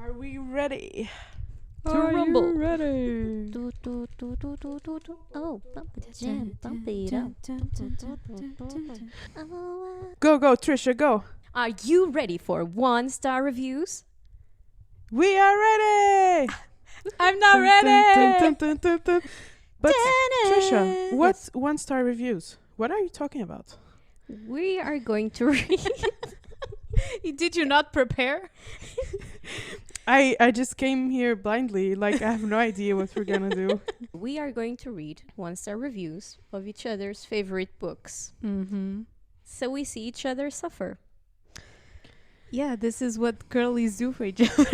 Are we ready? To rumble. You ready? Do, do, do, do, do, do, do. Oh, bump it, jam, bump it up. Go, Trisha, go. Are you ready for 1-star reviews? We are ready. I'm not ready. But Trisha, what's 1-star reviews? What are you talking about? We are going to read. Did you not prepare? I just came here blindly, like I have no idea what we're gonna do. We are going to read 1-star reviews of each other's favorite books. Mm-hmm. So we see each other suffer. Yeah, this is what girlies do for each other.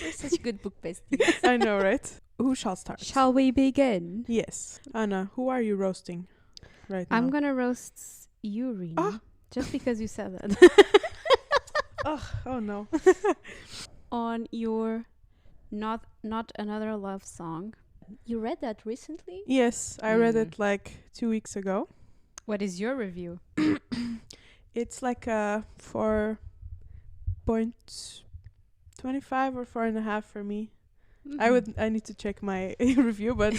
We're such good book besties. I know, right? Who shall start? Shall we begin? Yes. Anna, who are you roasting right now? I'm gonna roast you, Rena. Ah. Just because you said that. Oh no. On your not another love song. You read that recently? Yes, I read it like 2 weeks ago. What is your review? It's like a 4.25 or 4.5 for me. I need to check my review, but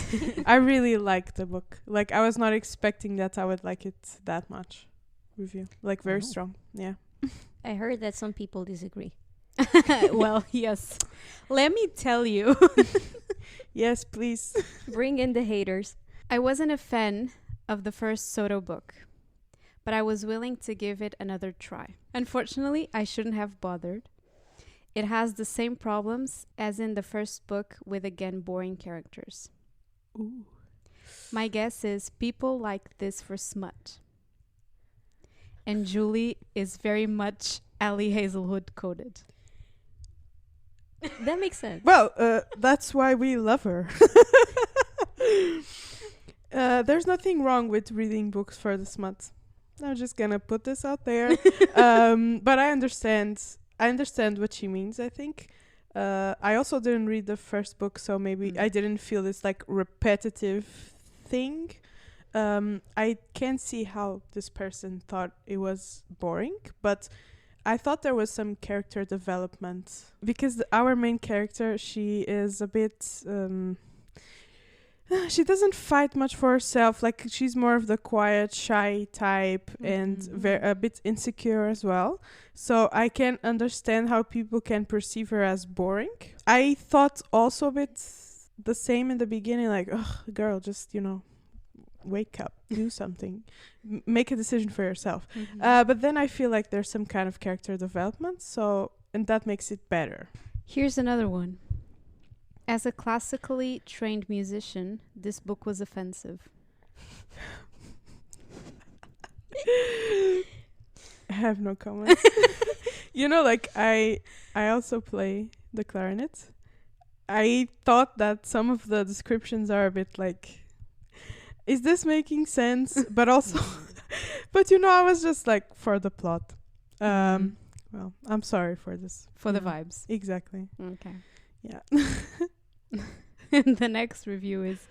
I really liked the book. Like I was not expecting that I would like it that much. Review. Like very strong. Yeah. I heard that some people disagree. Well, yes. Let me tell you. Yes, please. Bring in the haters. I wasn't a fan of the first Soto book, but I was willing to give it another try. Unfortunately, I shouldn't have bothered. It has the same problems as in the first book with, again, boring characters. Ooh. My guess is people like this for smut. And Julie is very much Allie Hazelwood coded. That makes sense. Well, that's why we love her. There's nothing wrong with reading books for the smut. I'm just gonna put this out there. But I understand what she means, I think. I also didn't read the first book, so maybe I didn't feel this like repetitive thing. I can see how this person thought it was boring, but I thought there was some character development because our main character, she is a bit she doesn't fight much for herself. Like she's more of the quiet, shy type and a bit insecure as well. So I can understand how people can perceive her as boring. I thought also a bit the same in the beginning, like, ugh, girl, just, wake up, do something, make a decision for yourself. But then I feel like there's some kind of character development, and that makes it better. Here's another one. As a classically trained musician, this book was offensive. I have no comments. Like I also play the clarinet. I thought that some of the descriptions are a bit like, is this making sense? But also, but I was just like for the plot. Well, I'm sorry for this. For the vibes. Exactly. Okay. Yeah. The next review is,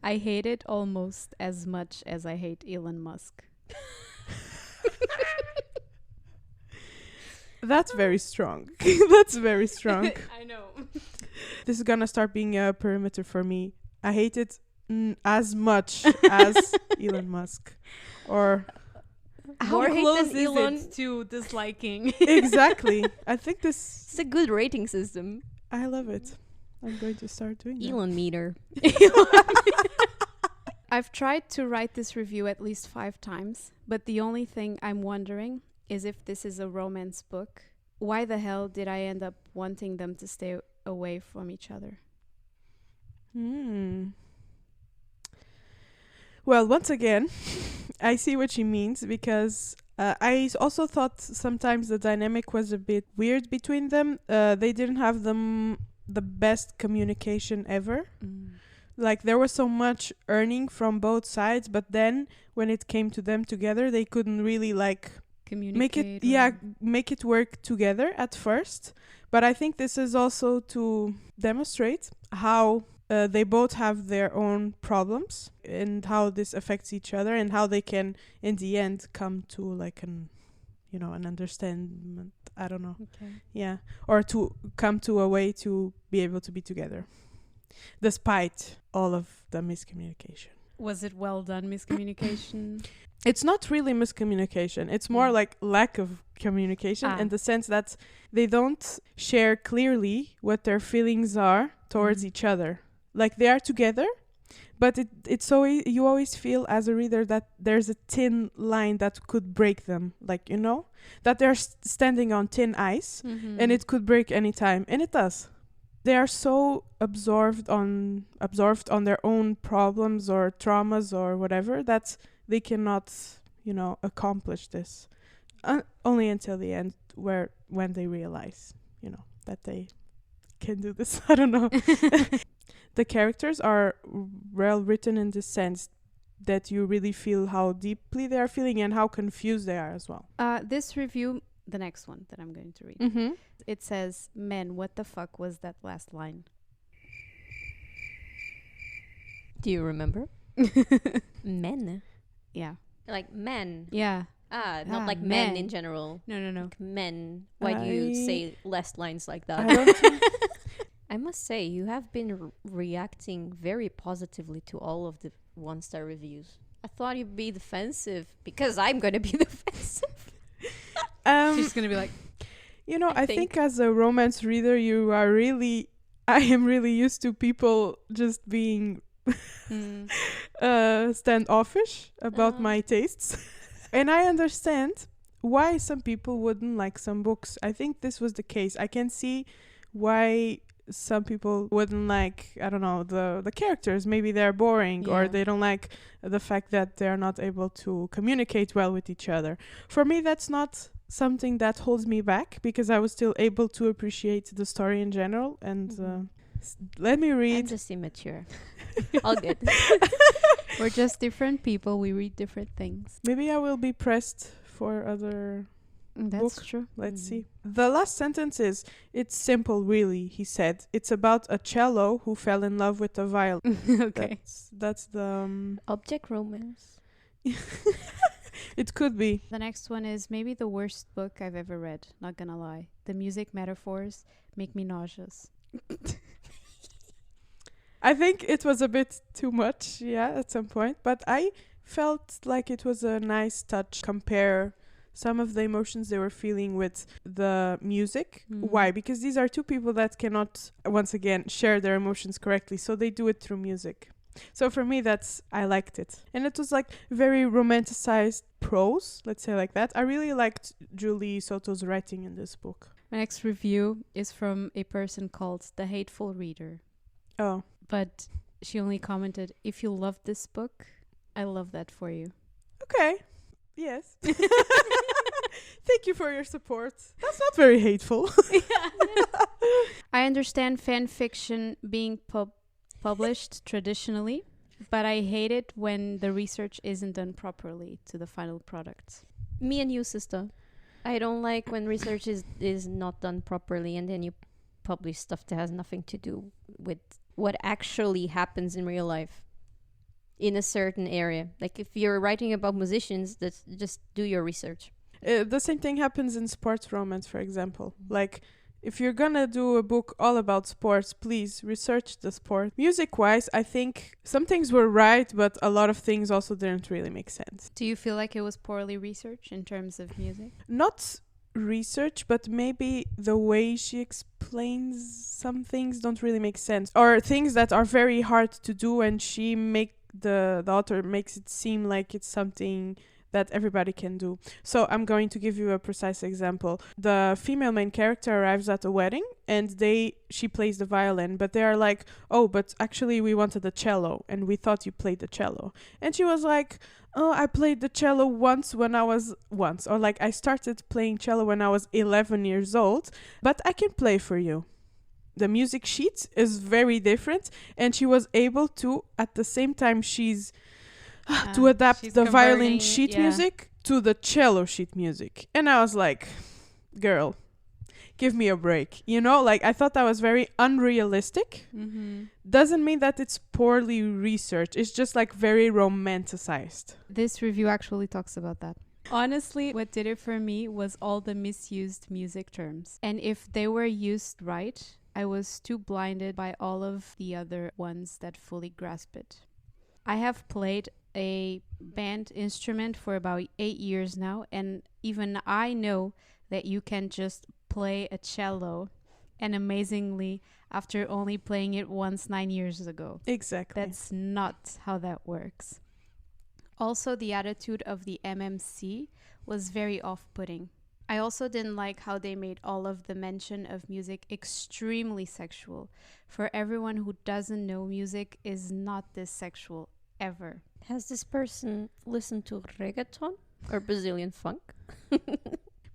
I hate it almost as much as I hate Elon Musk. That's very strong. That's very strong. I know. This is gonna start being a perimeter for me. I hate it as much as Elon Musk. Or how More hate close than is Elon. it to disliking? exactly. I think this... It's a good rating system. I love it. I'm going to start doing that. Elon meter. I've tried to write this review at least 5 times, but the only thing I'm wondering is if this is a romance book. Why the hell did I end up wanting them to stay away from each other? Well, once again, I see what she means because I also thought sometimes the dynamic was a bit weird between them. They didn't have the best communication ever. Like there was so much earning from both sides, but then when it came to them together, they couldn't really like make it work together at first. But I think this is also to demonstrate how they both have their own problems and how this affects each other and how they can in the end come to like an an understanding. I don't know. Okay. Yeah. Or to come to a way to be able to be together. Despite all of the miscommunication. Was it well done miscommunication? It's not really miscommunication. It's more like lack of communication in the sense that they don't share clearly what their feelings are towards each other. Like they are together, but it's always, you always feel as a reader that there's a thin line that could break them. Like, that they're standing on thin ice and it could break anytime. And it does. They are so absorbed on their own problems or traumas or whatever that they cannot, accomplish this only until the end, when they realize, that they can do this. I don't know. The characters are well written in the sense that you really feel how deeply they are feeling and how confused they are as well. This review, the next one that I'm going to read, it says, "Man, what the fuck was that last line?" Do you remember? Men? Yeah. Like men? Yeah. Not like men in general. No. Like men. Why do you say less lines like that? I don't think I must say, you have been reacting very positively to all of the 1-star reviews. I thought you'd be defensive because I'm going to be defensive. She's going to be like, I think as a romance reader, I am really used to people just being standoffish about my tastes. And I understand why some people wouldn't like some books. I think this was the case. I can see why some people wouldn't like, I don't know, the characters. Maybe they're boring or they don't like the fact that they're not able to communicate well with each other. For me, that's not something that holds me back because I was still able to appreciate the story in general. And let me read. I'm just immature. All good. we're just different people. We read different things. Maybe I will be pressed for other That's book. true. Let's see. The last sentence is, "It's simple, really," he said. "It's about a cello who fell in love with a violin." Okay. That's the... Object romance. It could be. The next one is maybe the worst book I've ever read. Not gonna lie. The music metaphors make me nauseous. I think it was a bit too much, at some point. But I felt like it was a nice touch. Compare some of the emotions they were feeling with the music. Why? Because these are two people that cannot, once again, share their emotions correctly. So they do it through music. So for me, I liked it. And it was like very romanticized prose, let's say like that. I really liked Julie Soto's writing in this book. My next review is from a person called The Hateful Reader. Oh. But she only commented, "If you love this book, I love that for you." Okay. Yes. Thank you for your support. That's not very hateful. I understand fan fiction being published traditionally, but I hate it when the research isn't done properly to the final product. Me and you, sister. I don't like when research is not done properly and then you publish stuff that has nothing to do with what actually happens in real life in a certain area. Like if you're writing about musicians, just do your research. The same thing happens in sports romance, for example. Like, if you're gonna do a book all about sports, please research the sport. Music-wise, I think some things were right, but a lot of things also didn't really make sense. Do you feel like it was poorly researched in terms of music? Not research, but maybe the way she explains some things don't really make sense. Or things that are very hard to do, and the author makes it seem like it's something that everybody can do. So I'm going to give you a precise example. The female main character arrives at a wedding and she plays the violin, but they are like, "Oh, but actually we wanted the cello and we thought you played the cello." And she was like, "Oh, I played the cello once, or like I started playing cello when I was 11 years old, but I can play for you." The music sheet is very different, and she was able to, at the same time, to adapt the violin sheet music to the cello sheet music. And I was like, girl, give me a break. Like I thought that was very unrealistic. Doesn't mean that it's poorly researched. It's just like very romanticized. This review actually talks about that. Honestly, what did it for me was all the misused music terms. And if they were used right, I was too blinded by all of the other ones that fully grasp it. I have played a band instrument for about 8 years now, and even I know that you can just play a cello, and amazingly, after only playing it once 9 years ago. Exactly. That's not how that works. Also, the attitude of the MMC was very off-putting. I also didn't like how they made all of the mention of music extremely sexual. For everyone who doesn't know, music is not this sexual, ever. Has this person listened to reggaeton or Brazilian funk?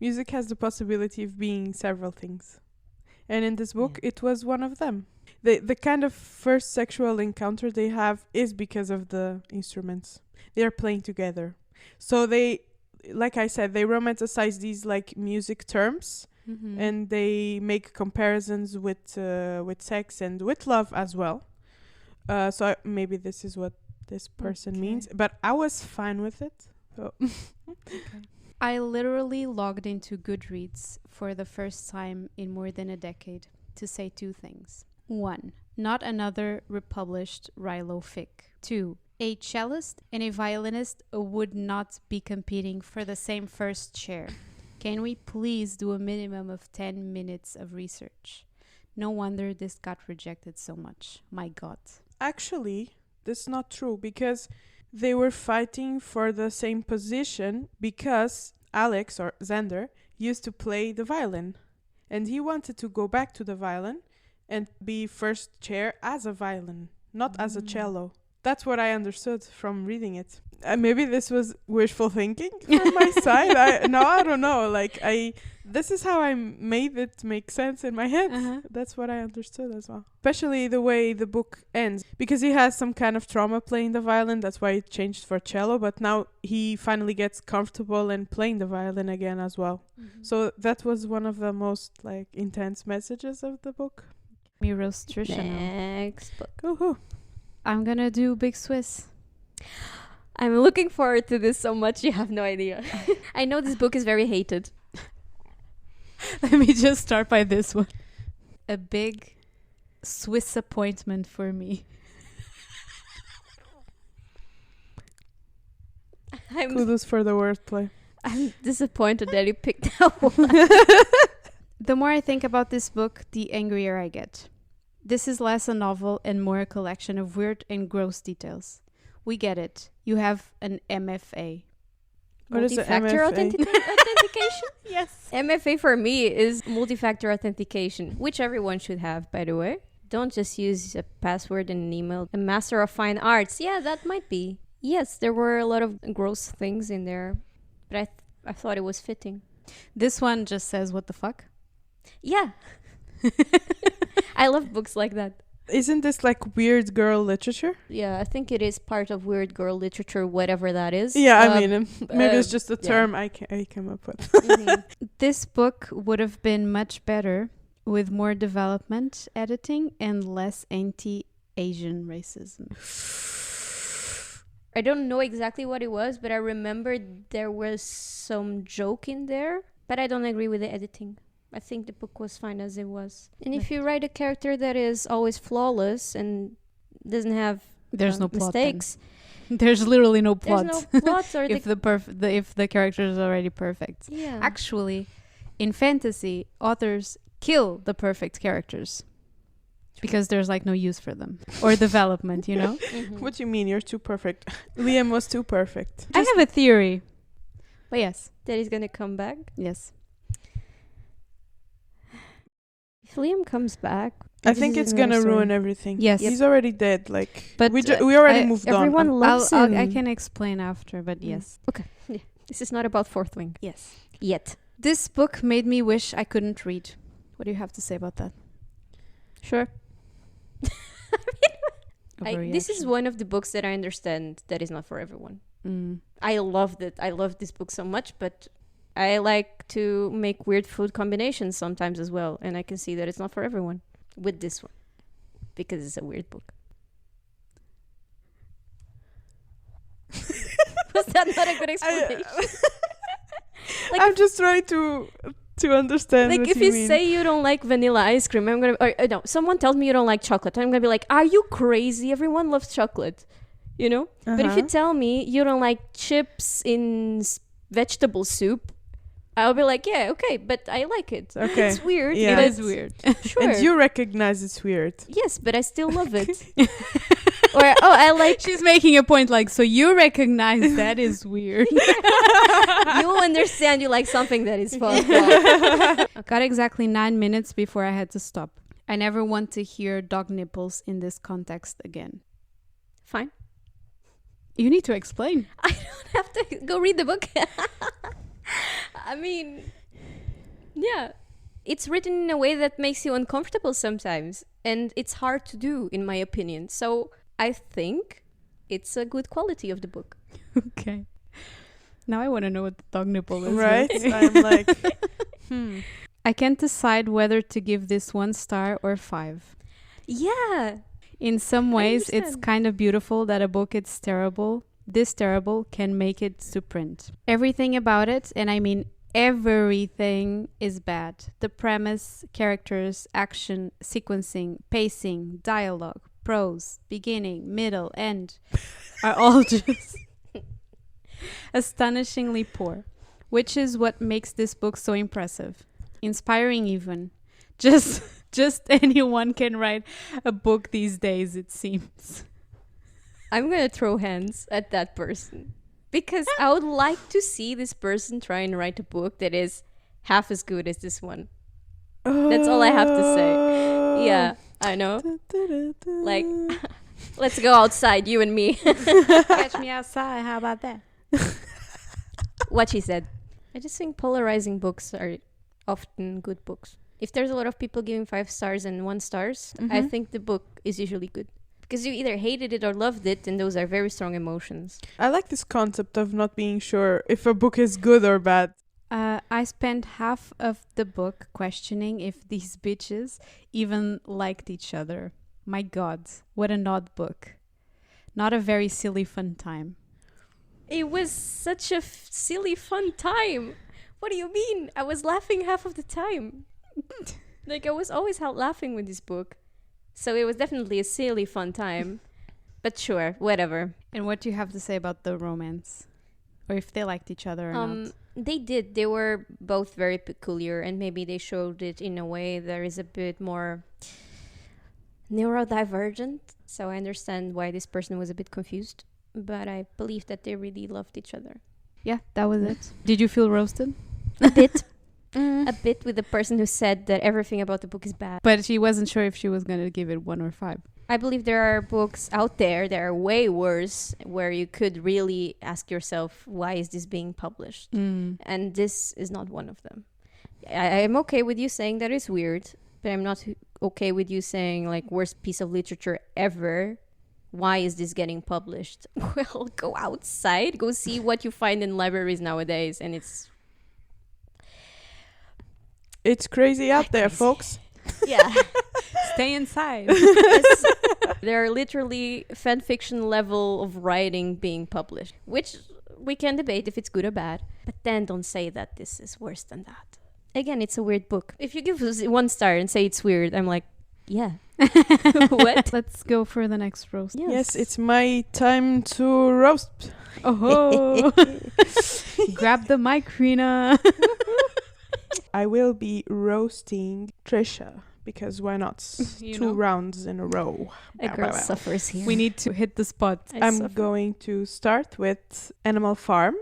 Music has the possibility of being several things. And in this book, it was one of them. The kind of first sexual encounter they have is because of the instruments. They are playing together. So they, like I said, they romanticize these like music terms, and they make comparisons with sex and with love as well. Maybe this is what this person means. But I was fine with it. So. I literally logged into Goodreads for the first time in more than a decade to say 2 things. 1. Not another republished Rilo fic. 2. A cellist and a violinist would not be competing for the same first chair. Can we please do a minimum of 10 minutes of research? No wonder this got rejected so much. My God. Actually, that's not true because they were fighting for the same position because Alex or Xander used to play the violin and he wanted to go back to the violin and be first chair as a violin, not as a cello. That's what I understood from reading it. Maybe this was wishful thinking from my side. I don't know. This is how I made it make sense in my head. That's what I understood as well. Especially the way the book ends. Because he has some kind of trauma playing the violin. That's why it changed for cello. But now he finally gets comfortable in playing the violin again as well. So that was one of the most intense messages of the book. Me roast Trisha now. Next book. Woohoo. I'm gonna do Big Swiss. I'm looking forward to this so much, you have no idea. I know this book is very hated. Let me just start by this one. A big Swiss appointment for me. Kudos for the wordplay. I'm disappointed that you picked that one. The more I think about this book, the angrier I get. This is less a novel and more a collection of weird and gross details. We get it. You have an MFA. What is multi-factor authentication? Yes. MFA for me is multi-factor authentication, which everyone should have, by the way. Don't just use a password in an email. A Master of Fine Arts. Yeah, that might be. Yes, there were a lot of gross things in there, but I thought it was fitting. This one just says, what the fuck? Yeah. I love books like that. Isn't this weird girl literature? Yeah, I think it is part of weird girl literature, whatever that is. Yeah, I mean, maybe it's just a term I came up with. This book would have been much better with more development, editing, and less anti-Asian racism. I don't know exactly what it was, but I remember there was some joke in there, but I don't agree with the editing. I think the book was fine as it was. And if you write a character that is always flawless and doesn't have no mistakes, there's literally no plot. There's no plot, or if the character is already perfect. Yeah. Actually, in fantasy, authors kill the perfect characters because there's no use for them or development. You know. What do you mean? You're too perfect. Liam was too perfect. I have a theory, but yes, that he's gonna come back. Yes. If Liam comes back, I think it's gonna ruin everything. Yes, he's already dead. But we already moved on. Everyone loves him. I can explain after, but yes. Okay. Yeah. This is not about Fourth Wing. Yes. Yet. This book made me wish I couldn't read. What do you have to say about that? Sure. This is one of the books that I understand that is not for everyone. I loved it. I love this book so much, but I like to make weird food combinations sometimes as well, and I can see that it's not for everyone with this one because it's a weird book. Was that not a good explanation? Like, I'm just trying to understand like what if you you mean. say you don't like vanilla ice cream, I'm gonna no. Someone tells me you don't like chocolate, I'm gonna be like, are you crazy? Everyone loves chocolate, you know. But if you tell me you don't like chips in vegetable soup, I'll be like, yeah, okay, but I like it. Okay. It's weird. Yeah. but It is weird. Sure. And you recognize it's weird. Yes, but I still love it. Or I like. She's making a point like, so you recognize that is weird. You understand you like something that is fun. Got exactly 9 minutes before I had to stop. I never want to hear dog nipples in this context again. Fine. You need to explain. I don't have to go read the book. I mean, yeah. It's written in a way that makes you uncomfortable sometimes. And it's hard to do, in my opinion. So I think it's a good quality of the book. Okay. Now I want to know what the dog nipple is. Right? I'm like, I can't decide whether to give this 1 star or 5. Yeah. In some ways, it's understand. kind of beautiful that a book it's terrible, this terrible, can make it to print. Everything about it, and I mean everything, is bad. The premise, characters, action, sequencing, pacing, dialogue, prose, beginning, middle, end are all just astonishingly poor, which is what makes this book so impressive, inspiring even. Just anyone can write a book these days, it seems. I'm going to throw hands at that person. Because I would like to see this person try and write a book that is half as good as this one. That's all I have to say. Yeah, I know. Like, let's go outside, you and me. Catch me outside, how about that? What she said. I just think polarizing books are often good books. If there's a lot of people giving 5 stars and 1 stars, I think the book is usually good. Because you either hated it or loved it, and those are very strong emotions. I like this concept of not being sure if a book is good or bad. I spent half of the book questioning if these bitches even liked each other. My God, what an odd book. Not a very silly fun time. It was such a silly, fun time. What do you mean? I was laughing half of the time. Like, I was always out laughing with this book. So it was definitely a silly, fun time. But sure, whatever. And what do you have to say about the romance? Or if they liked each other or not? They did. They were both very peculiar, and maybe they showed it in a way that is a bit more neurodivergent. So I understand why this person was a bit confused. But I believe that they really loved each other. Yeah, that was it. Did you feel roasted? A bit. A bit with the person who said that everything about the book is bad. But she wasn't sure if she was going to give it 1 or 5. I believe there are books out there that are way worse, where you could really ask yourself, why is this being published? And this is not one of them. I am okay with you saying that it's weird, but I'm not okay with you saying, like, worst piece of literature ever. Why is this getting published? Well, go outside, go see what you find in libraries nowadays, and It's crazy out there, folks. yeah. Stay inside. There are literally fan fiction level of writing being published, which we can debate if it's good or bad, but then don't say that this is worse than that. Again, it's a weird book. If you give us 1 star and say it's weird, I'm like, yeah. What? Let's go for the next roast. Yes, it's my time to roast. Oh, grab the mic, Rena. I will be roasting Trisha, because why not? You 2 know. rounds in a row. A girl suffers here. We need to hit the spot. I'm going to start with Animal Farm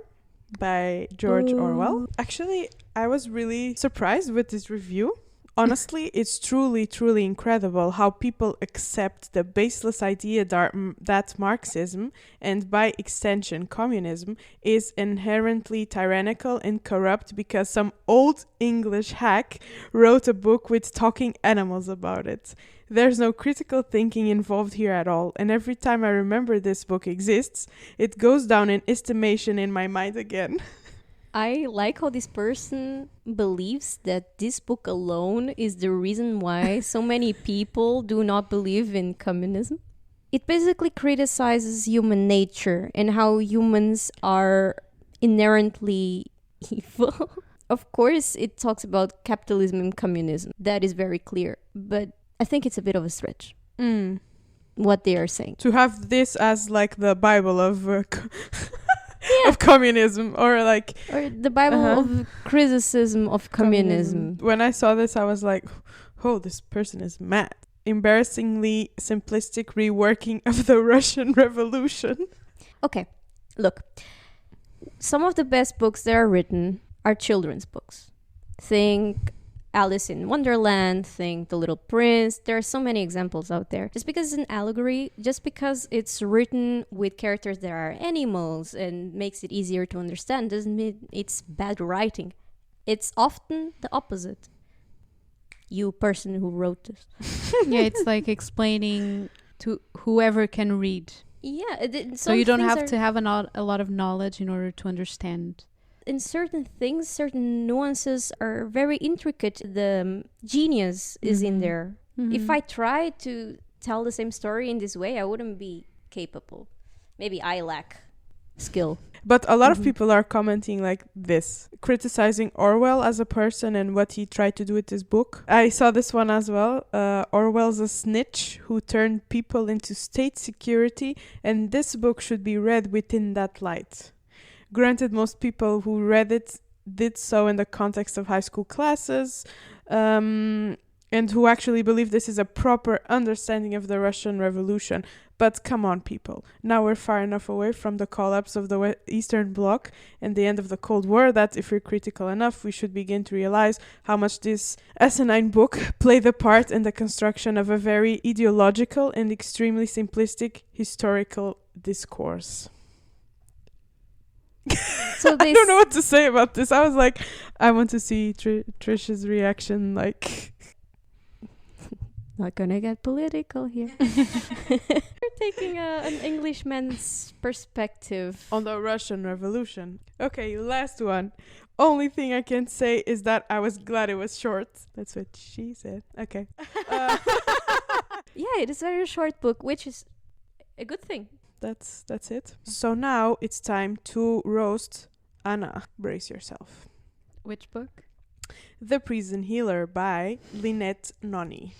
by George Orwell. Actually, I was really surprised with this review. Honestly, it's truly, truly incredible how people accept the baseless idea that Marxism, and by extension communism, is inherently tyrannical and corrupt because some old English hack wrote a book with talking animals about it. There's no critical thinking involved here at all, and every time I remember this book exists, it goes down in estimation in my mind again. I like how this person believes that this book alone is the reason why so many people do not believe in communism. It basically criticizes human nature and how humans are inherently evil. Of course, it talks about capitalism and communism. That is very clear. But I think it's a bit of a stretch, Mm. what they are saying. To have this as like the Bible of Yeah. of communism, or like Or the Bible of criticism of communism. When I saw this, I was like, "Oh, this person is mad." Embarrassingly simplistic reworking of the Russian Revolution. Okay, look. Some of the best books that are written are children's books. Think Alice in Wonderland, think The Little Prince. There are so many examples out there. Just because it's an allegory, just because it's written with characters that are animals and makes it easier to understand, doesn't mean it's bad writing. It's often the opposite. You person who wrote this. Yeah, it's like explaining to whoever can read. Yeah. So you don't have to have a lot of knowledge in order to understand. In certain things, certain nuances are very intricate. The genius is in there. If I try to tell the same story in this way, I wouldn't be capable. Maybe I lack skill. But a lot of people are commenting like this, criticizing Orwell as a person and what he tried to do with his book. I saw this one as well. Orwell's a snitch who turned people into state security, and this book should be read within that light. Granted, most people who read it did so in the context of high school classes, and who actually believe this is a proper understanding of the Russian Revolution. But come on, people. Now we're far enough away from the collapse of the Eastern Bloc and the end of the Cold War that if we're critical enough, we should begin to realize how much this asinine book played a part in the construction of a very ideological and extremely simplistic historical discourse. So I don't know what to say about this. I was like, I want to see Trish's reaction, like... Not gonna get political here. We're taking an Englishman's perspective. On the Russian Revolution. Okay, last one. Only thing I can say is that I was glad it was short. That's what she said. Okay. Yeah, it is a very short book, which is a good thing. That's it. So now it's time to roast Anna. Brace yourself. Which book? The Prison Healer by Lynette Noni.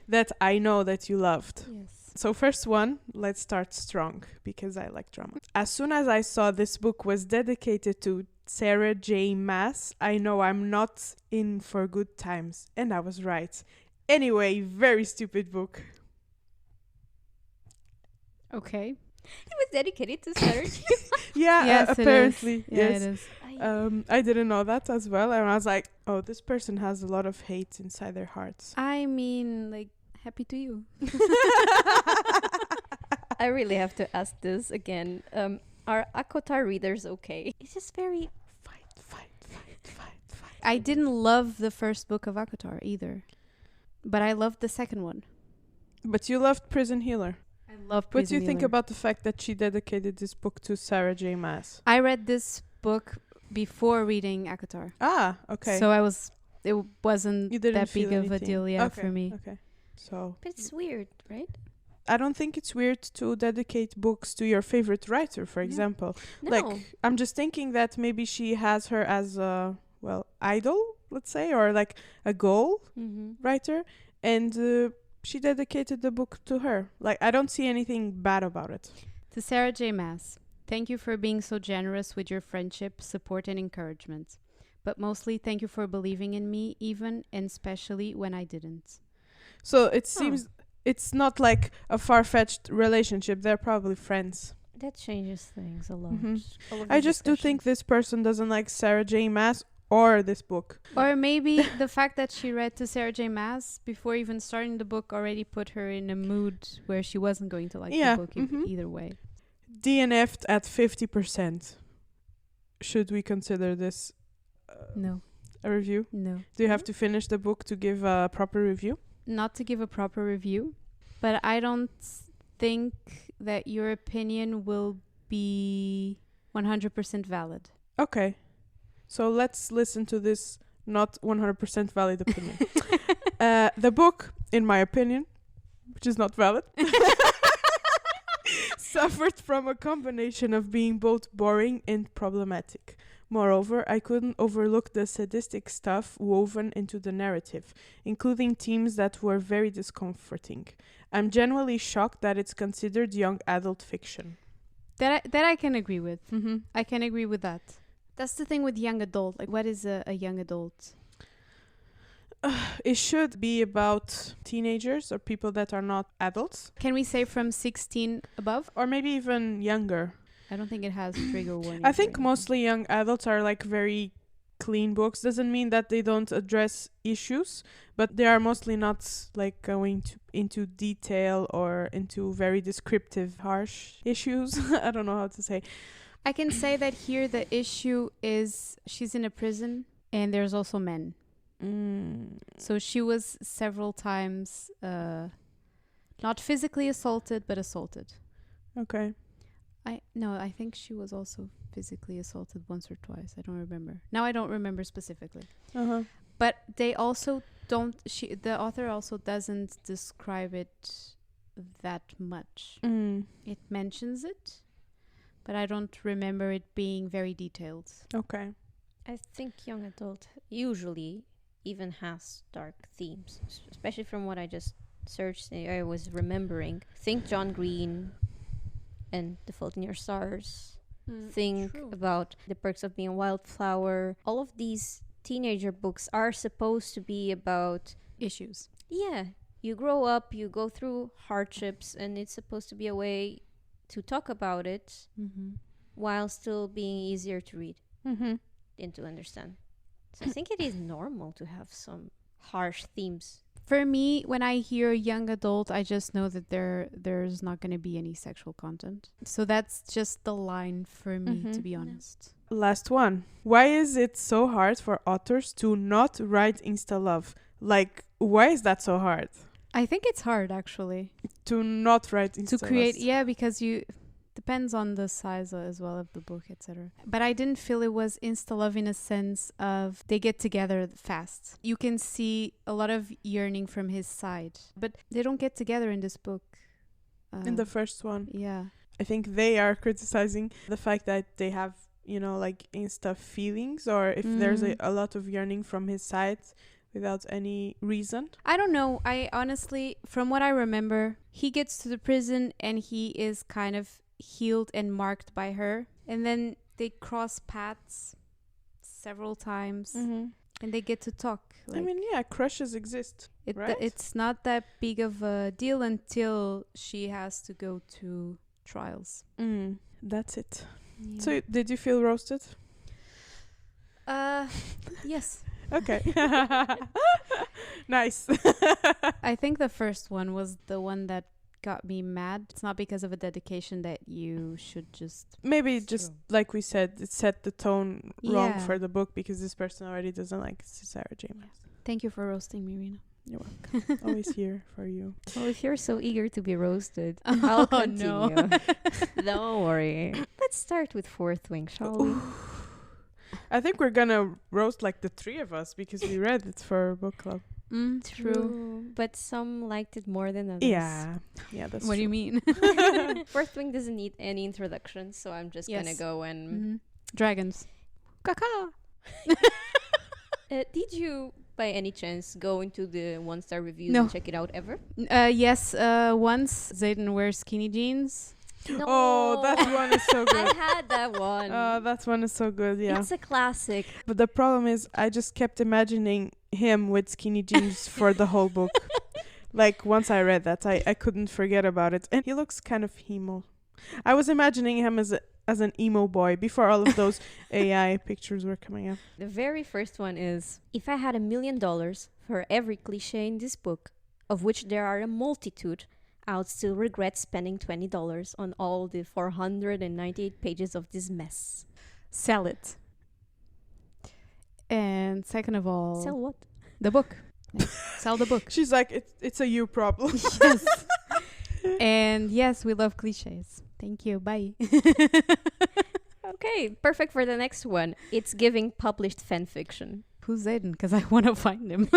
That I know that you loved. Yes. So first one, let's start strong because I like drama. As soon as I saw this book was dedicated to Sarah J. Maas, I know I'm not in for good times. And I was right. Anyway, very stupid book. Okay. It was dedicated to Sarah J. Yeah, Yes, apparently. it is. Yeah, Yes. it is. I didn't know that as well. And I was like, oh, this person has a lot of hate inside their hearts. I mean, like, happy to you. I really have to ask this again. Are Akotar readers okay? It's just very... Fight. I didn't love the first book of Akotar either. But I loved the second one. But you loved Prison Healer. I love What do you think about the fact that she dedicated this book to Sarah J. Maas? I read this book before reading Akotar. Ah, okay. So it wasn't You didn't that big feel of a anything. deal, yeah, Okay, for me. Okay. So But it's weird, right? I don't think it's weird to dedicate books to your favorite writer, for Yeah. example. No. Like, I'm just thinking that maybe she has her as a, idol, let's say, or like a goal writer, and she dedicated the book to her. Like, I don't see anything bad about it. To Sarah J. Maas, thank you for being so generous with your friendship, support, and encouragement. But mostly, thank you for believing in me, even and especially when I didn't. So it seems it's not like a far-fetched relationship. They're probably friends. That changes things a lot. Mhm. All of I these just do think discussions. this person doesn't like Sarah J. Maas or this book. Or maybe the fact that she read to Sarah J. Maas before even starting the book already put her in a mood where she wasn't going to like Yeah, the book either way. DNF'd at 50%. Should we consider this No. a review? No. Do you have to finish the book to give a proper review? Not to give a proper review, but I don't think that your opinion will be 100% valid. Okay. So let's listen to this not 100% valid opinion. The book, in my opinion, which is not valid, suffered from a combination of being both boring and problematic. Moreover, I couldn't overlook the sadistic stuff woven into the narrative, including themes that were very discomforting. I'm genuinely shocked that it's considered young adult fiction. That I can agree with. Mm-hmm. I can agree with that. That's the thing with young adult. Like, what is a young adult? It should be about teenagers or people that are not adults, Can we say from 16 above? or maybe even younger. I don't think it has trigger warning. I think mostly young adults are like very clean books. Doesn't mean that they don't address issues, but they are mostly not like going into detail or into very descriptive, harsh issues. I don't know how to say. I can say that here the issue is she's in a prison and there's also men. So she was several times not physically assaulted, but assaulted. Okay. I think she was also physically assaulted once or twice. I don't remember. Now I don't remember specifically. Uh-huh. But they also don't. The author also doesn't describe it that much. It mentions it, but I don't remember it being very detailed. Okay. I think young adult usually even has dark themes, especially from what I just searched. I was remembering. Think John Green and The Fault in Your Stars. Think True. about The Perks of Being a Wildflower. All of these teenager books are supposed to be about, Issues. yeah, you grow up, you go through hardships, and it's supposed to be a way to talk about it while still being easier to read Mm-hmm. and to understand. So I think it is normal to have some harsh themes. For me, when I hear young adult, I just know that there's not going to be any sexual content. So that's just the line for me, to be honest. Last one. Why is it so hard for authors to not write insta love? Like, why is that so hard? I think it's hard, actually, To not write insta to create. Yeah, because depends on the size as well of the book, etc. But I didn't feel it was insta love in a sense of they get together fast. You can see a lot of yearning from his side, but they don't get together in this book. In the first one. Yeah. I think they are criticizing the fact that they have, like insta feelings, or if there's a lot of yearning from his side without any reason. I don't know. I honestly, from what I remember, he gets to the prison and he is kind of healed and marked by her. And then they cross paths several times and they get to talk. I mean, yeah, crushes exist. Right? It's not that big of a deal until she has to go to trials. That's it. Yeah. So, did you feel roasted? Yes. Okay. Nice. I think the first one was the one that got me mad. It's not because of a dedication that you should just... Maybe just, like we said, it set the tone wrong Yeah. for the book because this person already doesn't like Sarah J. Maas. Thank you for roasting me, Rena. You're welcome. Always here for you. Well, if you're so eager to be roasted, Oh, I'll continue. no. Don't worry. Let's start with Fourth Wing, shall we? I think we're gonna roast like the three of us because we read it for book club. True. But some liked it more than others. Yeah, that's What do you true. mean? Fourth Wing doesn't need any introduction, so I'm just gonna Yes. go and... Dragons. Caca. Did you, by any chance, go into the one-star reviews No. and check it out ever? Yes, once Zayden wears skinny jeans. No. Oh, that one is so good. I had that one. That one is so good, yeah. It's a classic. But the problem is, I just kept imagining him with skinny jeans for the whole book. Like, once I read that, I couldn't forget about it. And he looks kind of emo. I was imagining him as an emo boy before all of those AI pictures were coming up. The very first one is, if I had $1 million for every cliche in this book, of which there are a multitude, I would still regret spending $20 on all the 498 pages of this mess. Sell it. And second of all... Sell what? the book. Sell the book. She's like, it's a you problem. Yes. And yes, we love cliches. Thank you. Bye. Okay, perfect for the next one. It's giving published fan fiction. Who's Zayden? Because I want to find him.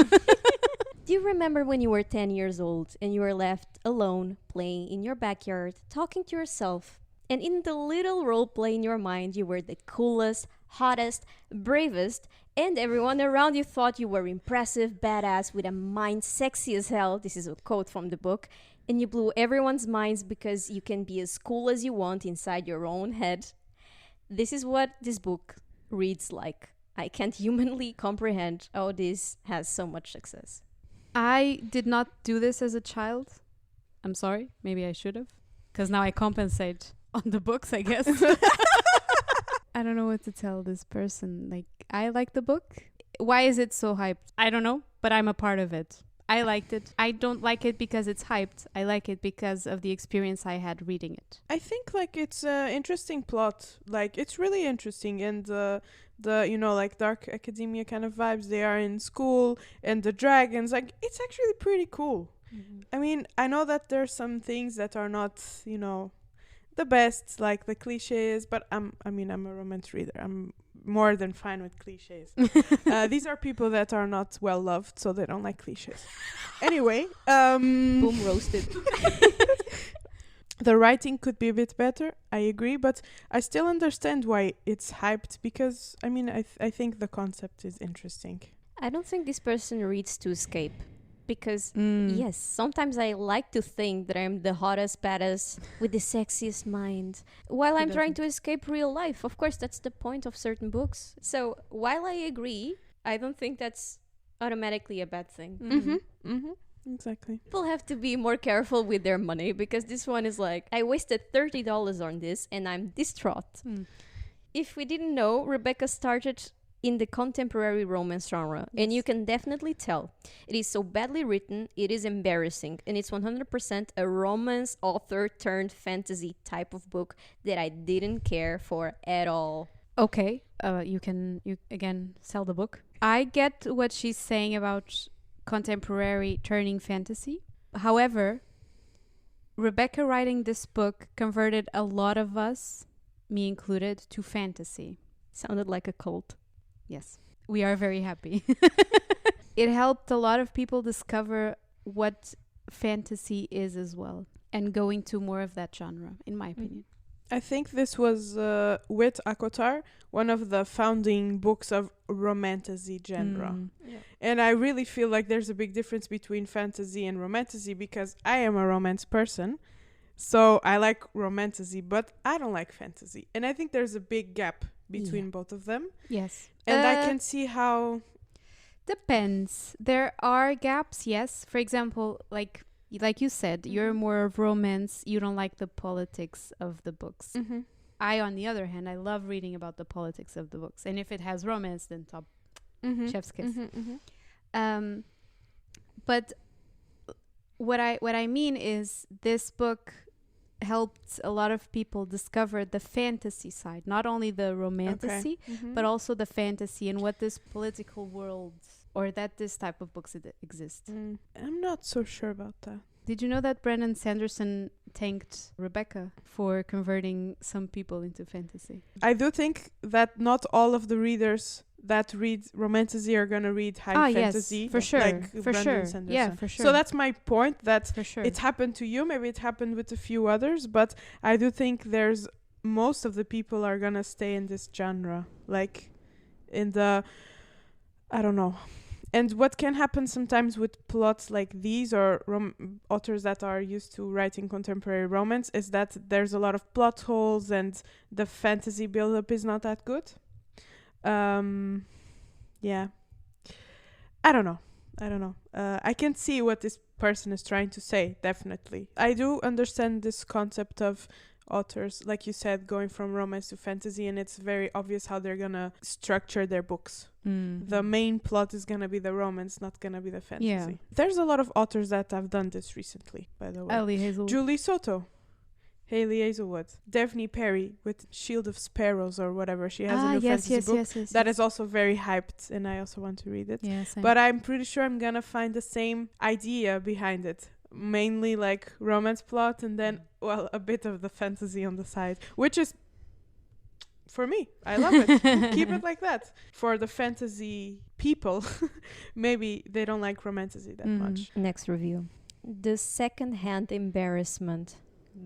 Do you remember when you were 10 years old and you were left alone playing in your backyard, talking to yourself, and in the little role play in your mind, you were the coolest, hottest, bravest, and everyone around you thought you were impressive, badass, with a mind sexy as hell. This is a quote from the book. And you blew everyone's minds because you can be as cool as you want inside your own head. This is what this book reads like. I can't humanly comprehend how this has so much success. I did not do this as a child. I'm sorry. Maybe I should have. Because now I compensate on the books, I guess. I don't know what to tell this person. Like, I like the book. Why is it so hyped? I don't know, but I'm a part of it. I liked it. I don't like it because it's hyped. I like it because of the experience I had reading it. I think like it's an interesting plot. Like it's really interesting, and the like dark academia kind of vibes. They are in school, and the dragons. Like it's actually pretty cool. Mm-hmm. I mean, I know that there's some things that are not the best, like the cliches. But I'm a romance reader. I'm more than fine with cliches. These are people that are not well loved, so they don't like cliches. Anyway, Boom, roasted. the writing could be a bit better, I agree, but I still understand why it's hyped because, I mean, I think the concept is interesting. I don't think this person reads to escape. Because, Mm. yes, sometimes I like to think that I'm the hottest, baddest, with the sexiest mind, while I'm trying to escape real life. Of course, that's the point of certain books. So, while I agree, I don't think that's automatically a bad thing. Exactly. People have to be more careful with their money, because this one is like, I wasted $30 on this, and I'm distraught. Mm. If we didn't know, Rebecca started in the contemporary romance genre, and you can definitely tell. It is so badly written, it is embarrassing, and it's 100% a romance author turned fantasy type of book that I didn't care for at all. Okay, you again sell the book. I get what she's saying about contemporary turning fantasy. However, Rebecca writing this book converted a lot of us, me included, to fantasy. Sounded like a cult. Yes, we are very happy. It helped a lot of people discover what fantasy is as well and go into more of that genre, in my opinion. I think this was with Akotar, one of the founding books of romantasy genre. And I really feel like there's a big difference between fantasy and romantasy because I am a romance person. So I like romantasy, but I don't like fantasy. And I think there's a big gap between both of them. Yes. And I can see how... Depends. There are gaps, yes. For example, like you said, you're more of romance. You don't like the politics of the books. I, on the other hand, I love reading about the politics of the books. And if it has romance, then top. Chef's kiss. But what I mean is this book helped a lot of people discover the fantasy side, not only the romantasy, but also the fantasy and what this political world or that this type of books exist. I'm not so sure about that. Did you know that Brandon Sanderson thanked Rebecca for converting some people into fantasy? I do think that not all of the readers that read romantasy are going to read high fantasy. Yes, for sure. Like for Brandon sure. Sanderson. Yeah, for sure. So that's my point, that for sure. it happened to you. Maybe it happened with a few others, but I do think there's most of the people are going to stay in this genre. Like in the, I don't know. And what can happen sometimes with plots like these or authors that are used to writing contemporary romance is that there's a lot of plot holes and the fantasy build-up is not that good. Yeah. I don't know. I can see what this person is trying to say, definitely. I do understand this concept of authors, like you said, going from romance to fantasy, and it's very obvious how they're gonna structure their books. The main plot is gonna be the romance, not gonna be the fantasy. Yeah. There's a lot of authors that have done this recently, by the way. Ellie Hazelwood. Julie Soto, Haley Hazelwood, Daphne Perry with Shield of Sparrows or whatever. She has a new fantasy book that is also very hyped, and I also want to read it. Yeah, same. But I'm pretty sure I'm gonna find the same idea behind it. Mainly like romance plot and then, well, a bit of the fantasy on the side, which is, for me, I love it. Keep it like that. For the fantasy people, maybe they don't like romantasy that much. Next review. The second-hand embarrassment.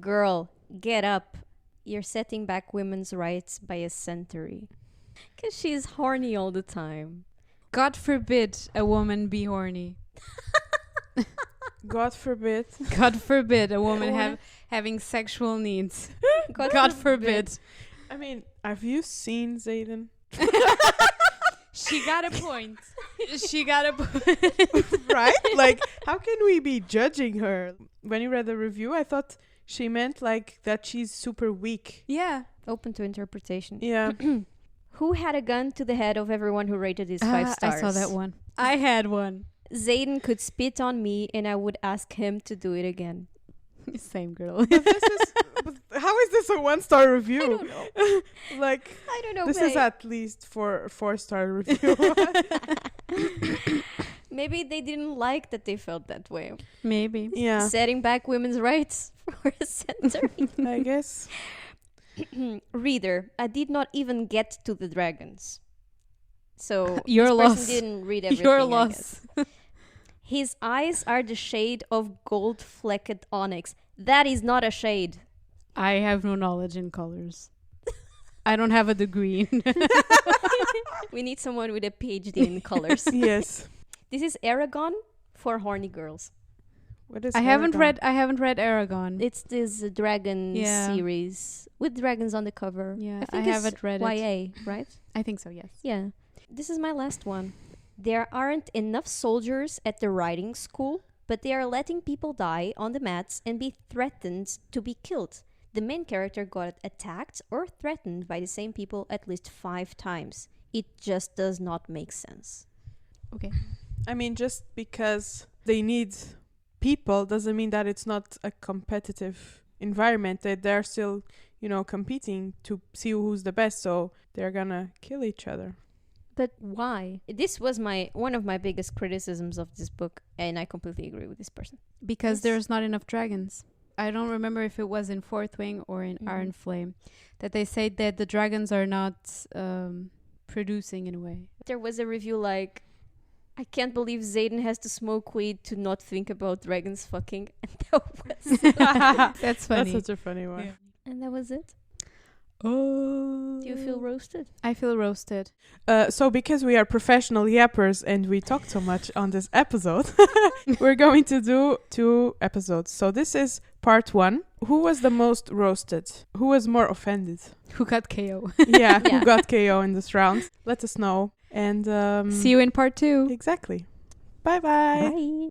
Girl, get up. You're setting back women's rights by a century. Because she's horny all the time. God forbid a woman be horny. God forbid. God forbid a woman Woman- having sexual needs. God, God forbid. I mean, have you seen Zayden? She got a point. She got a point. Right? Like, how can we be judging her? When you read the review, I thought she meant like that she's super weak. Yeah. Open to interpretation. Yeah. Who had a gun to the head of everyone who rated this 5 stars? I saw that one. I had one. Zayden could spit on me and I would ask him to do it again. Same girl. But this is, but how is this a 1-star review? I don't know. Like, I don't know. this but is at least for 4-star review. maybe they didn't like that they felt that way. Maybe. Yeah, Setting back women's rights for a century. I guess. Reader, I did not even get to the dragons. So Your this loss. person didn't read everything. Your I loss. guess. His eyes are the shade of gold-flecked onyx. That is not a shade. I have no knowledge in colors. I don't have a degree. We need someone with a PhD in colors. Yes. This is Aragon for horny girls. What is I haven't Aragon? read Aragon. It's this dragon Yeah. series with dragons on the cover. Yeah, I I think it's haven't read it. YA, right? I think so, yes. Yeah. This is my last one. There aren't enough soldiers at the riding school, but they are letting people die on the mats and be threatened to be killed. The main character got attacked or threatened by the same people at least 5 times. It just does not make sense. Okay. I mean, just because they need people doesn't mean that it's not a competitive environment. That they're still, competing to see who's the best. So they're gonna kill each other. But why? This was one of my biggest criticisms of this book, and I completely agree with this person. Because Yes. there's not enough dragons. I don't remember if it was in Fourth Wing or in Iron Flame that they said that the dragons are not producing in a way. There was a review like, I can't believe Zayden has to smoke weed to not think about dragons fucking. And that was That's funny. That's such a funny one. Yeah. and that was it. Oh. Do you feel roasted? I feel roasted. So because we are professional yappers and we talk so much on this episode, we're going to do 2 episodes. So this is part 1. Who was the most roasted? Who was more offended? Who got KO? Yeah, Yeah. who got KO in this round? Let us know. And See you in part 2. exactly. Bye-bye. Bye.